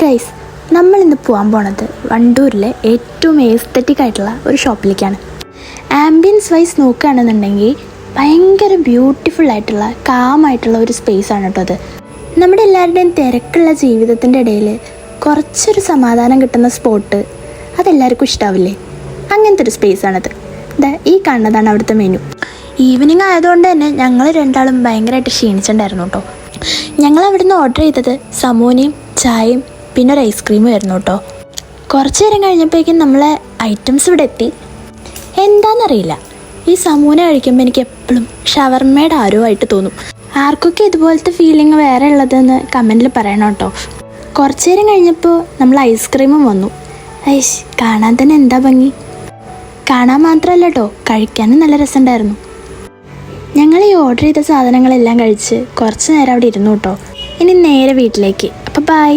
Guys, നമ്മളിന്ന് പോകാൻ പോണത് വണ്ടൂരിലെ ഏറ്റവും എസ്തറ്റിക് ആയിട്ടുള്ള ഒരു ഷോപ്പിലേക്കാണ്. ആംബിയൻസ് വൈസ് നോക്കുകയാണെന്നുണ്ടെങ്കിൽ ഭയങ്കര ബ്യൂട്ടിഫുൾ ആയിട്ടുള്ള കാമായിട്ടുള്ള ഒരു സ്പേസ് ആണ് കേട്ടോ അത്. നമ്മുടെ എല്ലാവരുടെയും തിരക്കുള്ള ജീവിതത്തിൻ്റെ ഇടയിൽ കുറച്ചൊരു സമാധാനം കിട്ടുന്ന സ്പോട്ട് അതെല്ലാവർക്കും ഇഷ്ടാവില്ലേ? അങ്ങനത്തെ ഒരു സ്പേസ് ആണത്. ഈ കാണുന്നതാണ് അവിടുത്തെ മെനു. ഈവനിങ് ആയതുകൊണ്ട് തന്നെ ഞങ്ങൾ രണ്ടാളും ഭയങ്കരമായിട്ട് ക്ഷീണിച്ചിട്ടുണ്ടായിരുന്നു കേട്ടോ. ഞങ്ങൾ അവിടുന്ന് ഓർഡർ ചെയ്തത് സമൂനയും ചായയും പിന്നെ ഒരു ഐസ്ക്രീമും ആയിരുന്നു കേട്ടോ. കുറച്ച് നേരം കഴിഞ്ഞപ്പോഴേക്കും നമ്മളെ ഐറ്റംസ് ഇവിടെ എത്തി. എന്താണെന്നറിയില്ല, ഈ സമൂന കഴിക്കുമ്പോൾ എനിക്ക് എപ്പോഴും ഷവർമ്മയുടെ ആരോ തോന്നും. ആർക്കൊക്കെ ഇതുപോലത്തെ ഫീലിംഗ് വേറെ ഉള്ളതെന്ന് കമൻറ്റിൽ പറയണം കേട്ടോ. കുറച്ച് നേരം കഴിഞ്ഞപ്പോൾ നമ്മൾ ഐസ്ക്രീമും വന്നു. കാണാൻ തന്നെ എന്താ ഭംഗി! കാണാൻ മാത്രമല്ല കേട്ടോ, കഴിക്കാനും നല്ല രസമുണ്ടായിരുന്നു. ഞങ്ങൾ ഈ ഓർഡർ ചെയ്ത സാധനങ്ങളെല്ലാം കഴിച്ച് കുറച്ച് നേരം അവിടെ ഇരുന്നു കേട്ടോ. ഇനി നേരെ വീട്ടിലേക്ക്. അപ്പോൾ ബൈ.